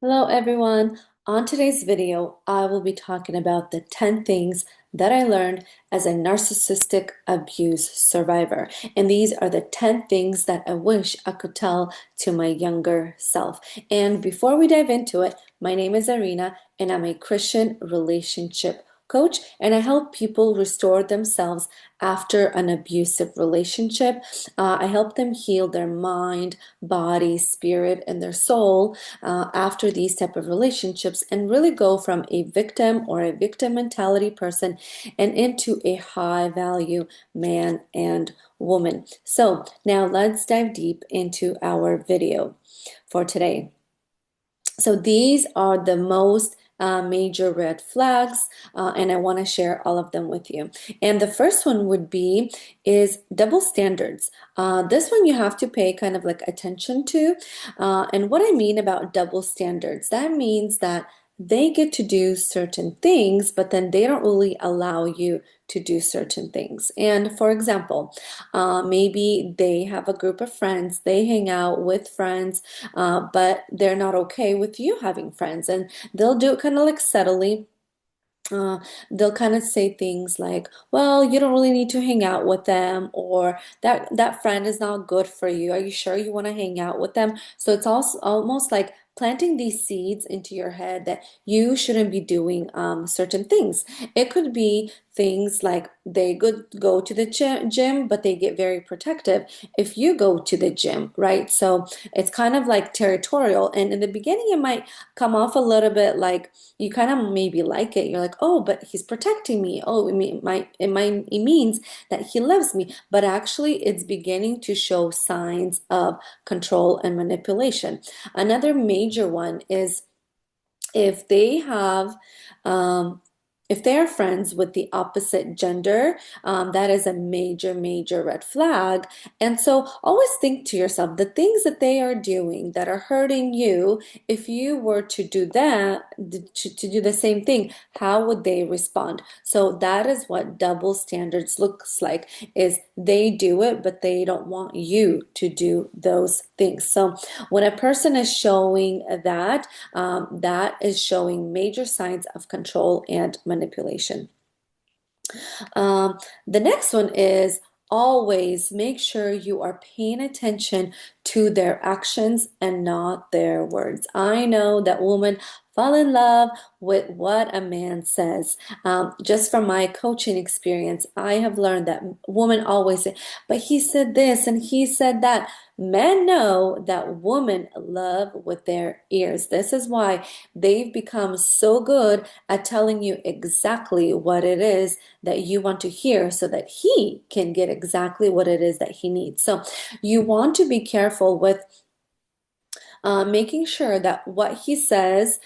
Hello everyone. On today's video, I will be talking about the 10 things that I learned as a narcissistic abuse survivor. And these are the 10 things that I wish I could tell to my younger self. And before we dive into it, my name is Irina and I'm a Christian relationship coach, and I help people restore themselves after an abusive relationship. I help them heal their mind, body, spirit, and their soul after these type of relationships, and really go from a victim or a victim mentality person and into a high value man and woman. So now let's dive deep into our video for today. So these are the most major red flags, and I want to share all of them with you. And the first one would be is double standards. This one you have to pay kind of like attention to. And what I mean about double standards, that means that they get to do certain things, but then they don't really allow you to do certain things. And for example, maybe they have a group of friends, they hang out with friends, but they're not okay with you having friends, and they'll do it kind of like subtly. uh, they'll kind of say things like, well, you don't really need to hang out with them, or that friend is not good for you. Are you sure you want to hang out with them? So it's also almost like planting these seeds into your head that you shouldn't be doing certain things. It could be things like they go to the gym, but they get very protective if you go to the gym, right? So it's kind of like territorial. And in the beginning, it might come off a little bit like you kind of maybe like it. You're like, oh, but he's protecting me. Oh, it means that he loves me. But actually, it's beginning to show signs of control and manipulation. Another major one is if they have um, if they are friends with the opposite gender, that is a major, major red flag. And so always think to yourself, the things that they are doing that are hurting you, if you were to do that, to do the same thing, how would they respond? So that is what double standards looks like, is they do it, but they don't want you to do those things. So when a person is showing that, that is showing major signs of control and manipulation. The next one is always make sure you are paying attention to their actions and not their words. I know that women fall in love with what a man says. Just from my coaching experience, I have learned that women always say, but he said this and he said that. Men know that women love with their ears. This is why they've become so good at telling you exactly what it is that you want to hear so that he can get exactly what it is that he needs. So you want to be careful with making sure that what he says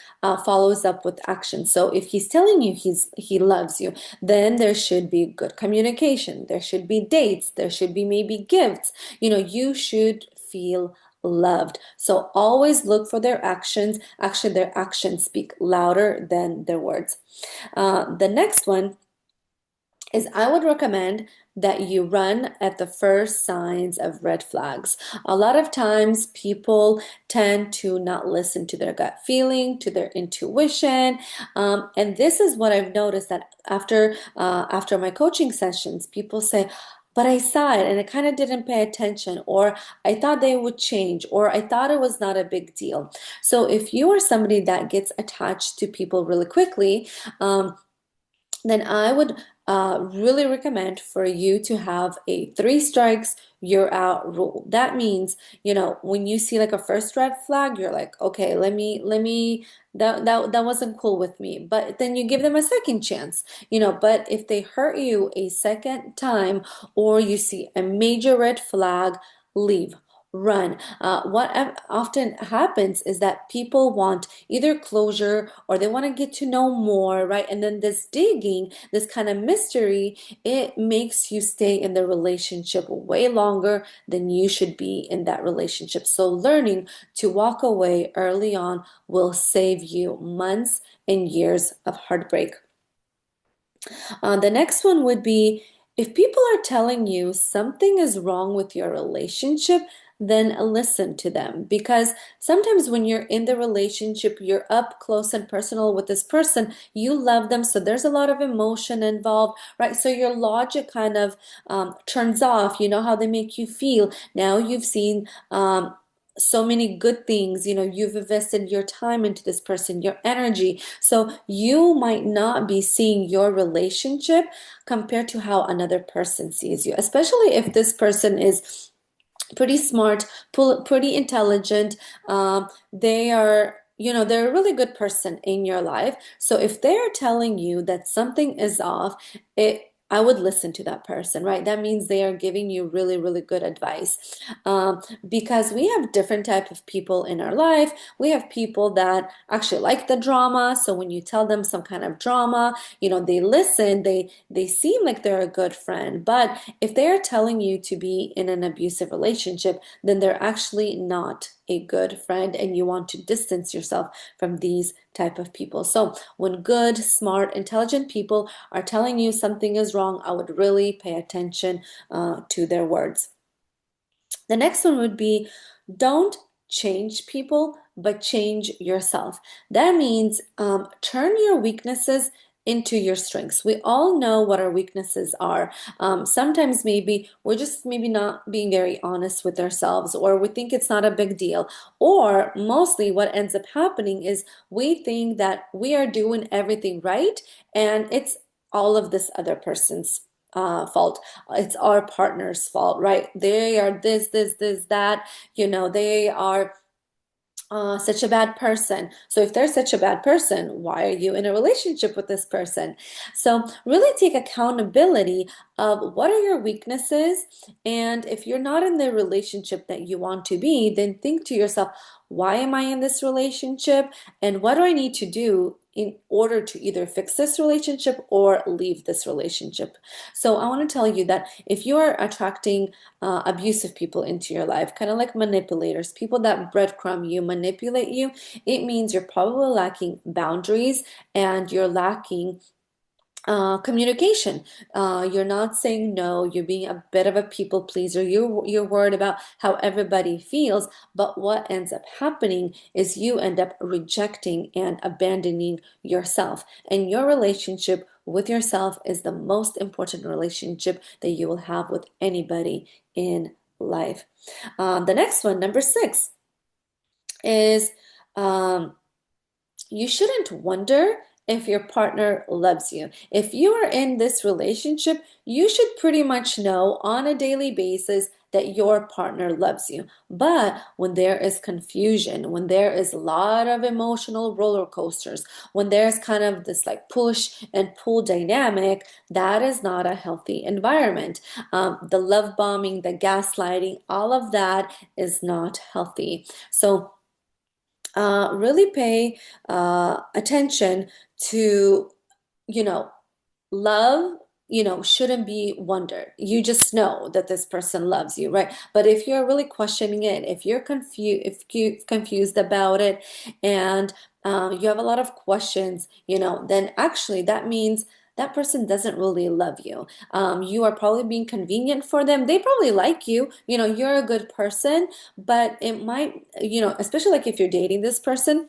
follows up with action. So if he's telling you he loves you, then there should be good communication. There should be dates. There should be maybe gifts. You should feel loved. So always look for their actions. Actually, their actions speak louder than their words. The next one is I would recommend that you run at the first signs of red flags. A lot of times people tend to not listen to their gut feeling, to their intuition. And this is what I've noticed that after my coaching sessions, people say, but I saw it and I kind of didn't pay attention, or I thought they would change, or I thought it was not a big deal. So if you are somebody that gets attached to people really quickly, then I would really recommend for you to have a three strikes, you're out rule. That means, when you see like a first red flag, you're like, okay, that wasn't cool with me. But then you give them a second chance, but if they hurt you a second time or you see a major red flag, leave. Run. What often happens is that people want either closure or they want to get to know more, right? And then this digging, this kind of mystery, it makes you stay in the relationship way longer than you should be in that relationship. So learning to walk away early on will save you months and years of heartbreak. The next one would be if people are telling you something is wrong with your relationship, then listen to them. Because sometimes when you're in the relationship, you're up close and personal with this person, you love them, so there's a lot of emotion involved, right? So your logic kind of turns off. You know how they make you feel. Now you've seen so many good things. You've invested your time into this person, your energy. So you might not be seeing your relationship compared to how another person sees you, especially if this person is pretty smart, pretty intelligent. They are, they're a really good person in your life. So if they're telling you that something is off, I would listen to that person, right? That means they are giving you really, really good advice. Because we have different type of people in our life. We have people that actually like the drama. So when you tell them some kind of drama, they listen, they seem like they're a good friend. But if they're telling you to be in an abusive relationship, then they're actually not a good friend, and you want to distance yourself from these type of people. So when good, smart, intelligent people are telling you something is wrong, I would really pay attention to their words. The next one would be, don't change people, but change yourself. That means turn your weaknesses into your strengths. We all know what our weaknesses are. Sometimes maybe we're just maybe not being very honest with ourselves, or we think it's not a big deal. Or mostly what ends up happening is we think that we are doing everything right, and it's all of this other person's fault. It's our partner's fault, right? They are this, that, they are such a bad person. So if they're such a bad person, why are you in a relationship with this person? So really take accountability of what are your weaknesses. And if you're not in the relationship that you want to be, then think to yourself, why am I in this relationship? And what do I need to do in order to either fix this relationship or leave this relationship? So I want to tell you that if you are attracting abusive people into your life, kind of like manipulators, people that breadcrumb you, manipulate you, it means you're probably lacking boundaries, and you're lacking communication. You're not saying no. You're being a bit of a people pleaser. You're worried about how everybody feels. But what ends up happening is you end up rejecting and abandoning yourself. And your relationship with yourself is the most important relationship that you will have with anybody in life. The next one, number 6, is um, you shouldn't wonder if your partner loves you. If you are in this relationship, you should pretty much know on a daily basis that your partner loves you. But when there is confusion, when there is a lot of emotional roller coasters, when there's kind of this like push and pull dynamic, that is not a healthy environment. The love bombing, the gaslighting, all of that is not healthy. So really pay attention to, you know, love, shouldn't be wondered. You just know that this person loves you, right? But if you're really questioning it, if you're confused about it, and you have a lot of questions, then actually that means that person doesn't really love you. You are probably being convenient for them. They probably like you. You're a good person, but it might, especially like if you're dating this person,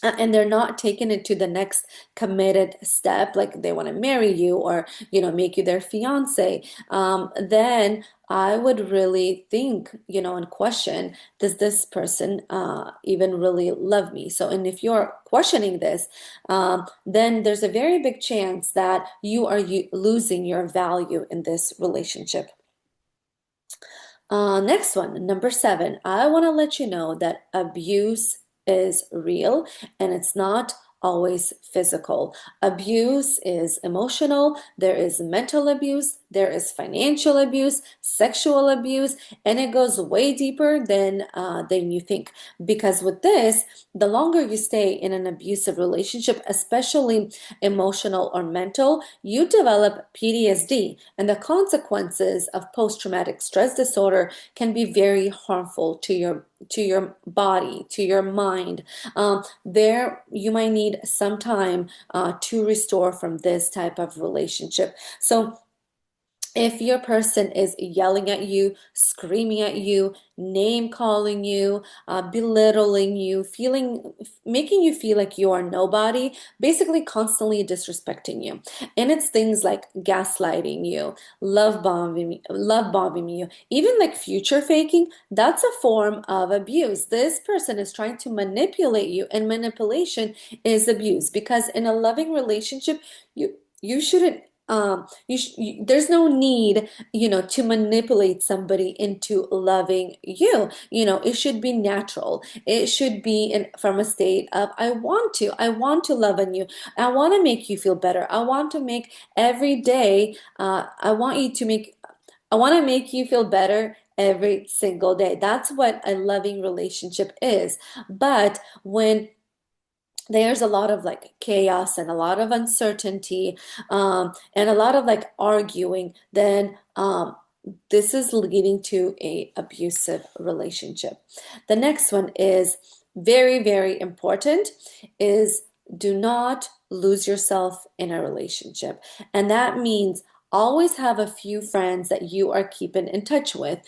and they're not taking it to the next committed step, like they want to marry you, or make you their fiance, then I would really think, and question, does this person even really love me? So, and if you're questioning this, then there's a very big chance that you are losing your value in this relationship. Next one, number 7. I want to let you know that abuse is real, and it's not always physical. Abuse is emotional, there is mental abuse, there is financial abuse, sexual abuse, and it goes way deeper than you think. Because with this, the longer you stay in an abusive relationship, especially emotional or mental, you develop PTSD, and the consequences of post-traumatic stress disorder can be very harmful to your body, to your mind. There, you might need some time to restore from this type of relationship. So If your person is yelling at you, screaming at you, name calling you, belittling you, making you feel like you are nobody, basically constantly disrespecting you. And it's things like gaslighting you, love bombing you, even like future faking, that's a form of abuse. This person is trying to manipulate you, and manipulation is abuse because in a loving relationship, you shouldn't there's no need, to manipulate somebody into loving you. It should be natural. It should be from a state of I want to love on you. I want to make you feel better. I want to make every day, I want to make you feel better every single day. That's what a loving relationship is. But when there's a lot of like chaos and a lot of uncertainty, and a lot of like arguing, then this is leading to a abusive relationship. The next one is very, very important, is do not lose yourself in a relationship. And that means always have a few friends that you are keeping in touch with.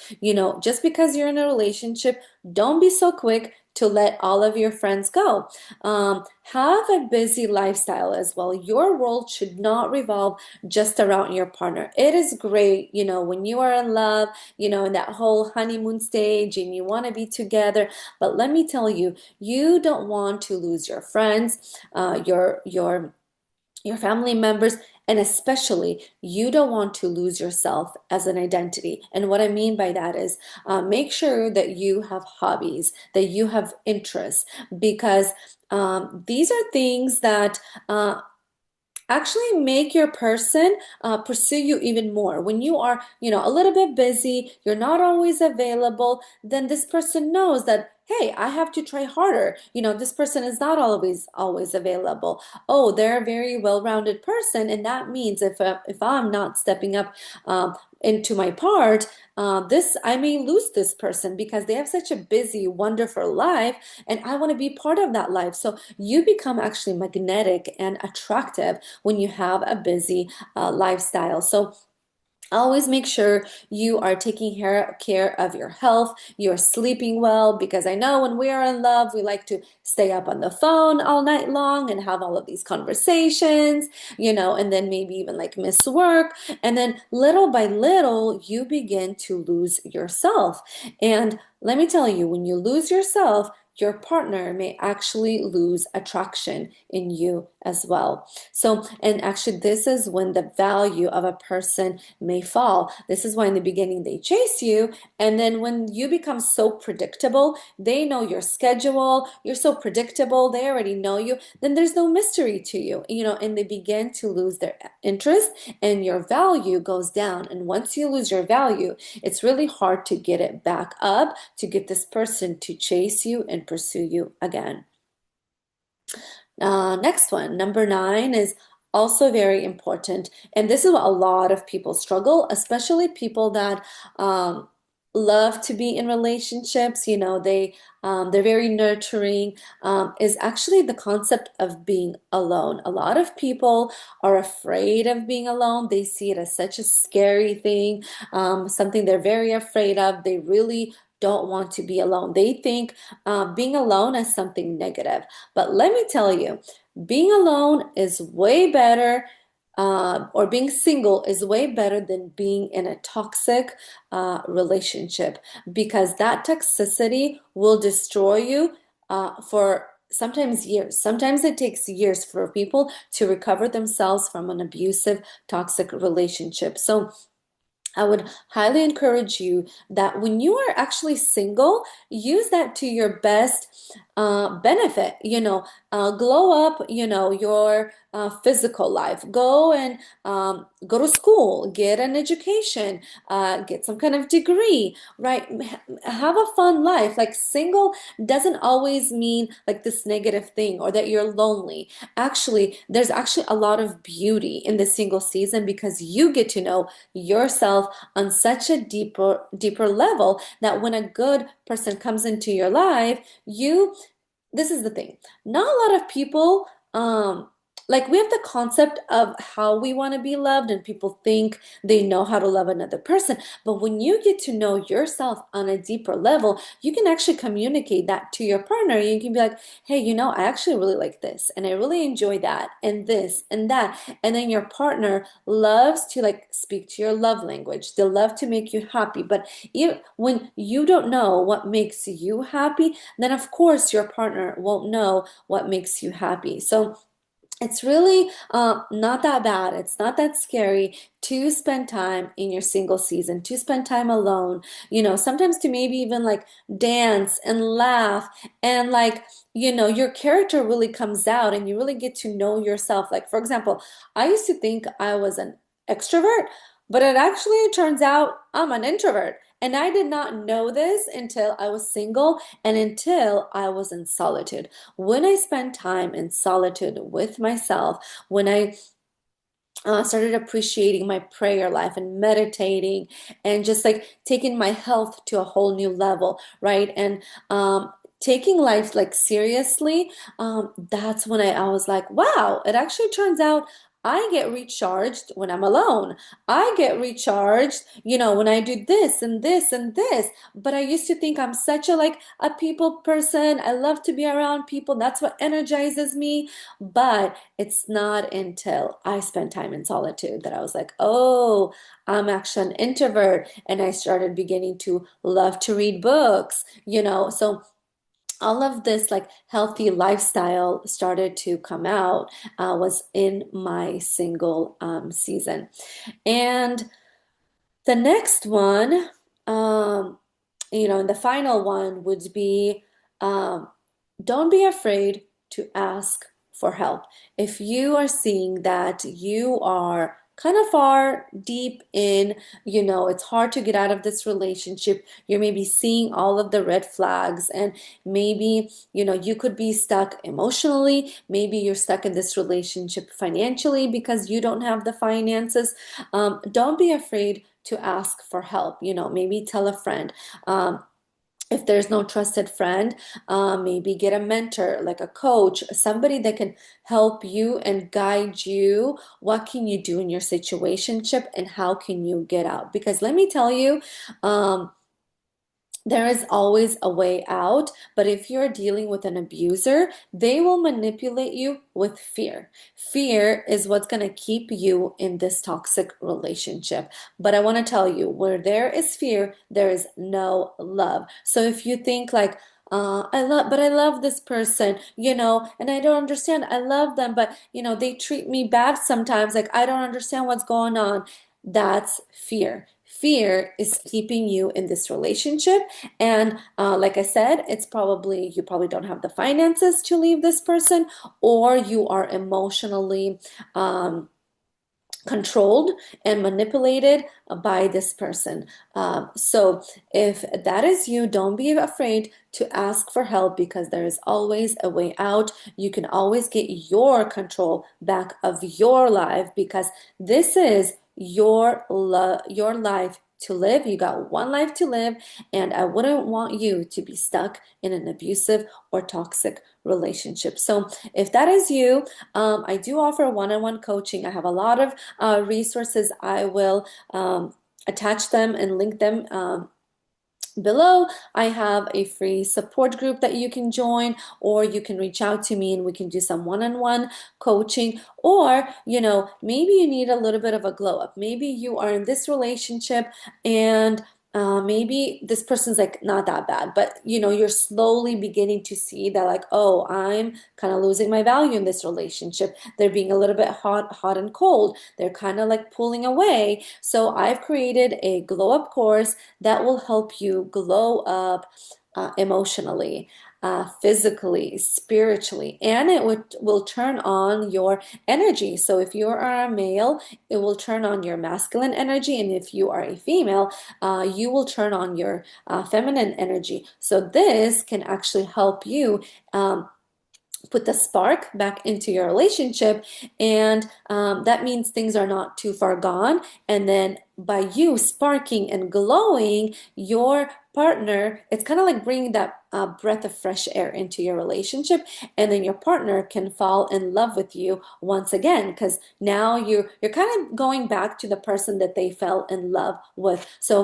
Just because you're in a relationship, don't be so quick to let all of your friends go. Have a busy lifestyle as well. Your world should not revolve just around your partner. It is great, when you are in love, in that whole honeymoon stage and you want to be together. But let me tell you, you don't want to lose your friends, your family members, and especially you don't want to lose yourself as an identity. And what I mean by that is make sure that you have hobbies, that you have interests, because these are things that actually make your person pursue you even more. When you are, a little bit busy, you're not always available, then this person knows that, hey, I have to try harder. This person is not always available. Oh, they're a very well-rounded person, and that means if I'm not stepping up into my part, this I may lose this person because they have such a busy, wonderful life, and I want to be part of that life. So you become actually magnetic and attractive when you have a busy lifestyle. So always make sure you are taking care of your health, you're sleeping well, because I know when we are in love, we like to stay up on the phone all night long and have all of these conversations, and then maybe even like miss work. And then little by little, you begin to lose yourself. And let me tell you, when you lose yourself, your partner may actually lose attraction in you as well. So, and actually, this is when the value of a person may fall. This is why in the beginning they chase you, and then when you become so predictable, they know your schedule, you're so predictable, they already know you, then there's no mystery to you, and they begin to lose their interest, and your value goes down. And once you lose your value, it's really hard to get it back up, to get this person to chase you and pursue you again. Next one, number 9, is also very important. And this is what a lot of people struggle, especially people that love to be in relationships. They're very nurturing. Is actually the concept of being alone. A lot of people are afraid of being alone. They see it as such a scary thing, something they're very afraid of. They really don't want to be alone. They think being alone is something negative. But let me tell you, being alone is way better, or being single is way better than being in a toxic relationship, because that toxicity will destroy you for sometimes years. Sometimes it takes years for people to recover themselves from an abusive, toxic relationship. So I would highly encourage you that when you are actually single, use that to your best benefit. Glow up, your physical life. Go and go to school, get an education, get some kind of degree, right? Have a fun life. Like, single doesn't always mean like this negative thing or that you're lonely. Actually, there's actually a lot of beauty in the single season, because you get to know yourself on such a deeper level, that when a good person comes into your life, this is the thing. Not a lot of people like we have the concept of how we want to be loved, and people think they know how to love another person. But when you get to know yourself on a deeper level, you can actually communicate that to your partner. You can be like, hey, I actually really like this, and I really enjoy that, and this and that. And then your partner loves to like speak to your love language. They love to make you happy. But when you don't know what makes you happy, then of course your partner won't know what makes you happy. So it's really not that bad. It's not that scary to spend time in your single season, to spend time alone, sometimes to maybe even like dance and laugh and like, your character really comes out and you really get to know yourself. Like, for example, I used to think I was an extrovert, but it actually turns out I'm an introvert. And I did not know this until I was single and until I was in solitude. When I spent time in solitude with myself, when I started appreciating my prayer life and meditating and just like taking my health to a whole new level, right? And taking life like seriously, that's when I was like, wow, it actually turns out I get recharged when I'm alone. I get recharged, when I do this and this and this. But I used to think I'm such a people person. I love to be around people. That's what energizes me. But it's not until I spent time in solitude that I was like, oh, I'm actually an introvert. And I started beginning to love to read books. So all of this like healthy lifestyle started to come out, was in my single season. And the next one, and the final one would be, um, don't be afraid to ask for help. If you are seeing that you are kind of far deep in, it's hard to get out of this relationship, you're maybe seeing all of the red flags, and maybe, you could be stuck emotionally, maybe you're stuck in this relationship financially because you don't have the finances. Don't be afraid to ask for help. Maybe tell a friend. If there's no trusted friend, maybe get a mentor, like a coach, somebody that can help you and guide you. What can you do in your situationship and how can you get out? Because let me tell you, there is always a way out, but if you're dealing with an abuser, they will manipulate you with fear. Fear is what's going to keep you in this toxic relationship. But I want to tell you, where there is fear, there is no love. So if you think like, I love this person, and I don't understand. I love them, but they treat me bad sometimes. Like, I don't understand what's going on. That's fear. Fear is keeping you in this relationship. And like I said, you probably don't have the finances to leave this person, or you are emotionally controlled and manipulated by this person. So if that is you, don't be afraid to ask for help because there is always a way out. You can always get your control back of your life because this is your life to live. You got one life to live, and I wouldn't want you to be stuck in an abusive or toxic relationship. So if that is you, I do offer one-on-one coaching. I have a lot of resources. I will attach them and link them below. I have a free support group that you can join, or you can reach out to me and we can do some one-on-one coaching. Or, maybe you need a little bit of a glow up. Maybe you are in this relationship and maybe this person's like not that bad, but you're slowly beginning to see that like, oh, I'm kind of losing my value in this relationship. They're being a little bit hot and cold. They're kind of like pulling away. So I've created a glow up course that will help you glow up emotionally, physically, spiritually, and it will turn on your energy. So if you are a male, it will turn on your masculine energy, and if you are a female, you will turn on your feminine energy. So this can actually help you put the spark back into your relationship, and that means things are not too far gone. And then by you sparking and glowing, your partner, it's kind of like bringing that breath of fresh air into your relationship, and then your partner can fall in love with you once again, because now you're kind of going back to the person that they fell in love with. So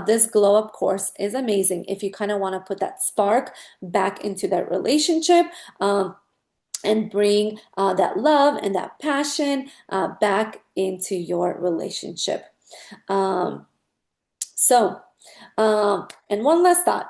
this glow up course is amazing if you kind of want to put that spark back into that relationship. And bring that love and that passion back into your relationship. Um, and one last thought.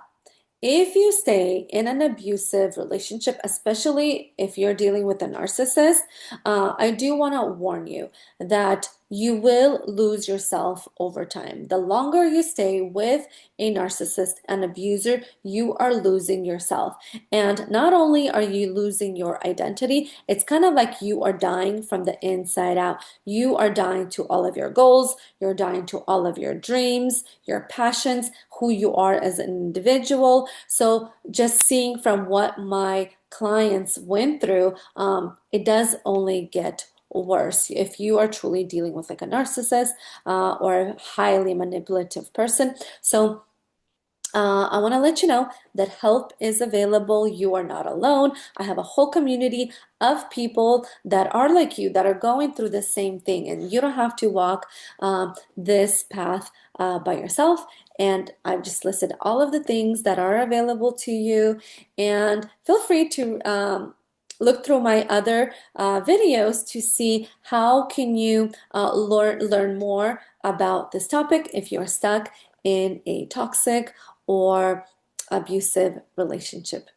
If you stay in an abusive relationship, especially if you're dealing with a narcissist, I do want to warn you that you will lose yourself over time. The longer you stay with a narcissist, an abuser, you are losing yourself. And not only are you losing your identity, it's kind of like you are dying from the inside out. You are dying to all of your goals, you're dying to all of your dreams, your passions, who you are as an individual. So just seeing from what my clients went through, it does only get worse if you are truly dealing with like a narcissist or a highly manipulative person. So I want to let you know that help is available. You are not alone. I have a whole community of people that are like you, that are going through the same thing, and you don't have to walk this path by yourself. And I've just listed all of the things that are available to you, and feel free to look through my other videos to see how can you learn more about this topic if you're stuck in a toxic or abusive relationship.